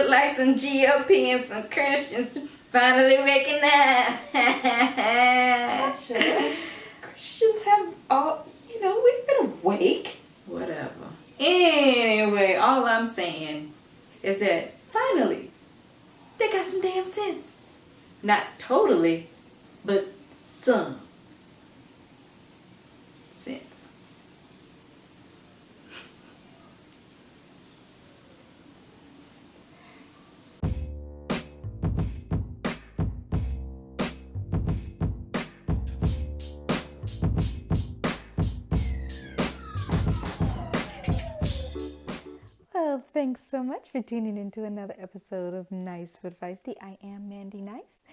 look like some GOP and some Christians finally waking up. Tasha, Christians have we've been awake. Whatever. Anyway, all I'm saying is that finally they got some damn sense. Not totally, but some sense. Well, thanks so much for tuning into another episode of Nice But Feisty. I am Mandi Nice,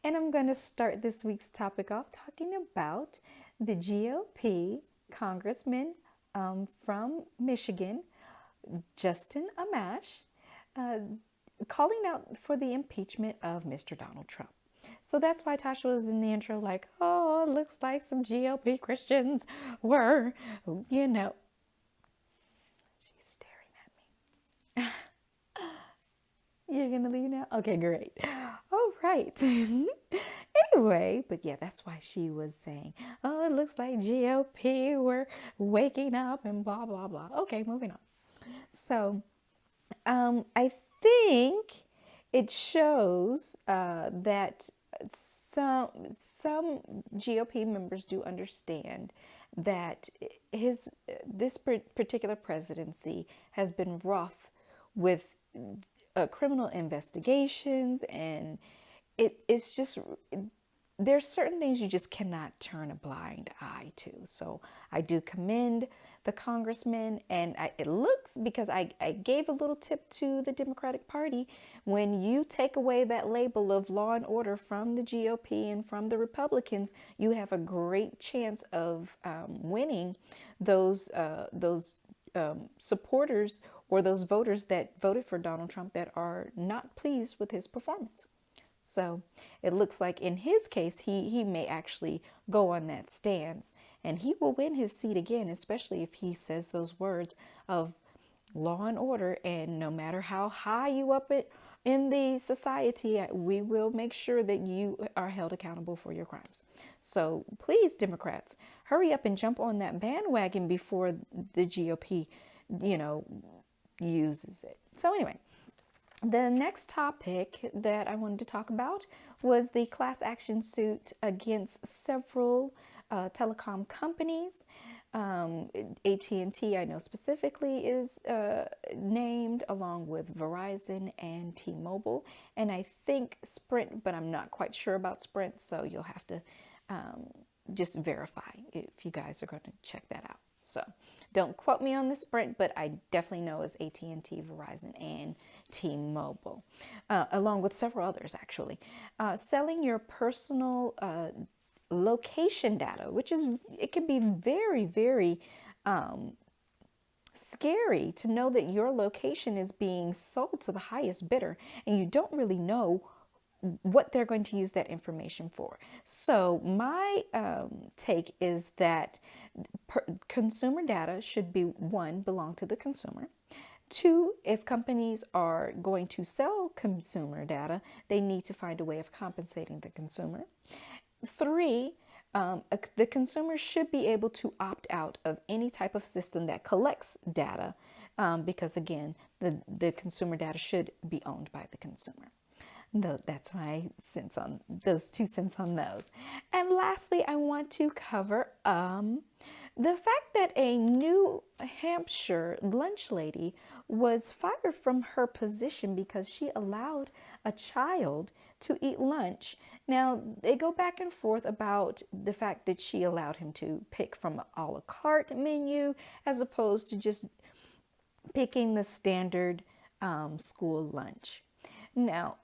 and I'm going to start this week's topic off talking about the GOP Congressman from Michigan, Justin Amash, calling out for the impeachment of Mr. Donald Trump. So that's why Tasha was in the intro like, oh, it looks like some GOP Christians were, She's staring at me. You're going to leave now? Okay, great. All right. Anyway, but yeah, that's why she was saying, oh, it looks like GOP were waking up and blah, blah, blah. Okay, moving on. So I think it shows that some GOP members do understand that this particular presidency has been wrought with criminal investigations, and it's just, there's certain things you just cannot turn a blind eye to. So I do commend the congressman, and it looks, because I gave a little tip to the Democratic Party, when you take away that label of law and order from the GOP and from the Republicans, you have a great chance of winning those supporters or those voters that voted for Donald Trump that are not pleased with his performance. So it looks like in his case, he may actually go on that stance, and he will win his seat again, especially if he says those words of law and order. And no matter how high you up it in the society, we will make sure that you are held accountable for your crimes. So please, Democrats, hurry up and jump on that bandwagon before the GOP, uses it. So anyway, the next topic that I wanted to talk about was the class action suit against several telecom companies. AT&T, I know specifically, is named, along with Verizon and T-Mobile, and I think Sprint, but I'm not quite sure about Sprint, so you'll have to just verify if you guys are going to check that out. So don't quote me on the Sprint, but I definitely know it's AT&T, Verizon, and T-Mobile, along with several others, actually. Selling your personal location data, which it can be very, very scary to know that your location is being sold to the highest bidder, and you don't really know what they're going to use that information for. So my take is that consumer data should be, one, belong to the consumer. Two, if companies are going to sell consumer data, they need to find a way of compensating the consumer. Three, the consumer should be able to opt out of any type of system that collects data, because again, the consumer data should be owned by the consumer. That's my sense on those 2 cents on those. And lastly, I want to cover the fact that a New Hampshire lunch lady was fired from her position because she allowed a child to eat lunch. Now, they go back and forth about the fact that she allowed him to pick from an a la carte menu as opposed to just picking the standard school lunch. Now,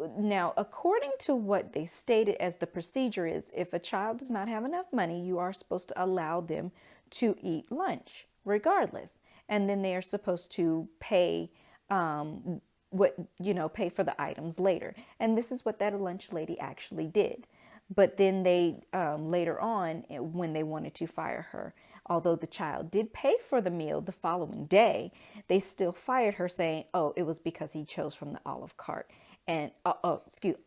according to what they stated as the procedure is, if a child does not have enough money, you are supposed to allow them to eat lunch regardless. And then they are supposed to pay pay for the items later. And this is what that lunch lady actually did. But then they later on, when they wanted to fire her, Although the child did pay for the meal the following day, they still fired her, saying, "Oh, it was because he chose from the Olive Cart and a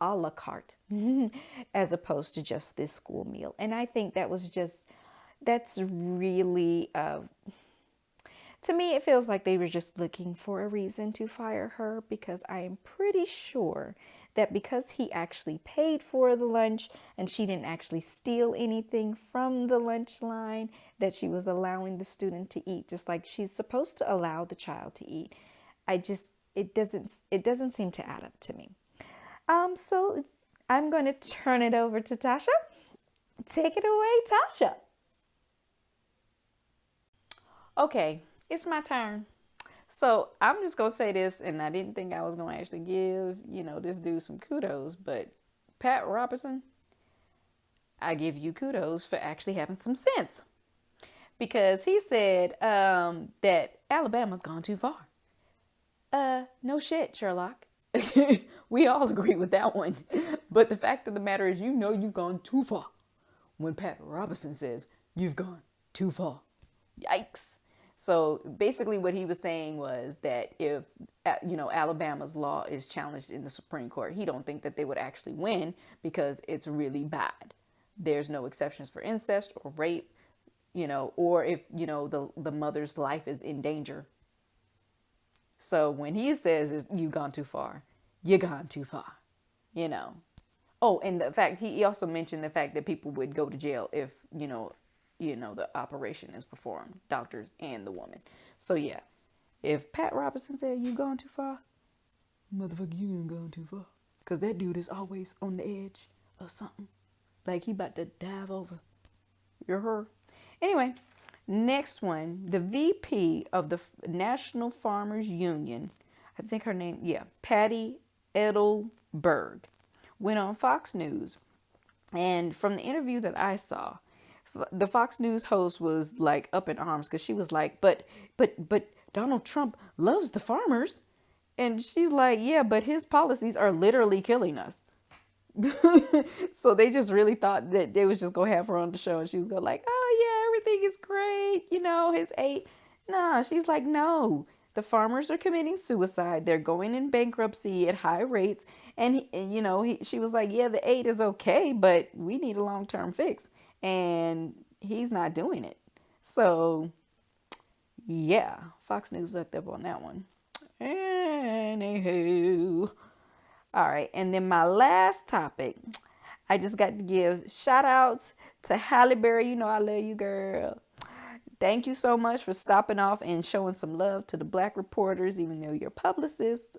la carte, as opposed to just this school meal." And I think that's really to me, it feels like they were just looking for a reason to fire her, because I am pretty sure that because he actually paid for the lunch and she didn't actually steal anything from the lunch line, that she was allowing the student to eat just like she's supposed to allow the child to eat. It doesn't seem to add up to me. So I'm going to turn it over to Tasha. Take it away, Tasha. Okay, it's my turn. So I'm just going to say this, and I didn't think I was going to actually give, this dude some kudos, but Pat Robertson, I give you kudos for actually having some sense. Because he said that Alabama's gone too far. No shit, Sherlock. We all agree with that one. But the fact of the matter is, you've gone too far when Pat Robertson says you've gone too far. Yikes. So basically what he was saying was that if, Alabama's law is challenged in the Supreme Court, he don't think that they would actually win because it's really bad. There's no exceptions for incest or rape, or if, the mother's life is in danger. So when he says you've gone too far, you've gone too far, Oh, and the fact, he also mentioned the fact that people would go to jail if, the operation is performed, doctors and the woman. So yeah, if Pat Robertson said you've gone too far, motherfucker, you ain't gone too far. Because that dude is always on the edge of something. Like he about to dive over. You're her. Anyway, next one, the VP of the National Farmers Union, I think her name, Patty Edelburg, went on Fox News. And from the interview that I saw, the Fox News host was like up in arms because she was like, but Donald Trump loves the farmers. And she's like, yeah, but his policies are literally killing us. So they just really thought that they was just gonna have her on the show and she was gonna like, oh yeah, everything is great, his aid. Nah, she's like, no, the farmers are committing suicide. They're going in bankruptcy at high rates. And she was like, yeah, the aid is okay, but we need a long-term fix. And he's not doing it. So yeah, Fox News fucked up on that one. Anywho. All right, and then my last topic, I just got to give shout outs to Halle Berry. I love you, girl. Thank you so much for stopping off and showing some love to the black reporters, even though your publicist,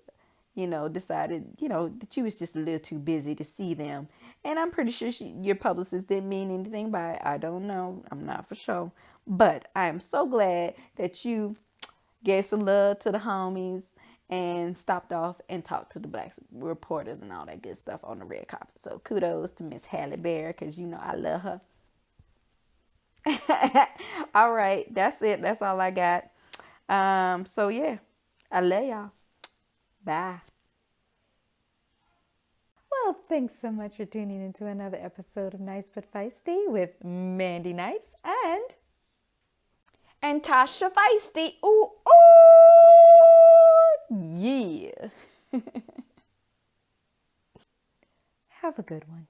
decided, that you was just a little too busy to see them. And I'm pretty sure your publicist didn't mean anything by it. I don't know. I'm not for sure. But I am so glad that you gave some love to the homies and stopped off and talked to the black reporters and all that good stuff on the red carpet. So kudos to Miss Halle Berry, because I love her. All right, that's it. That's all I got. So yeah, I love y'all. Bye. Well, thanks so much for tuning into another episode of Nice But Feisty with Mandi Nice and Tasha Feisty. Ooh, ooh, yeah. Have a good one.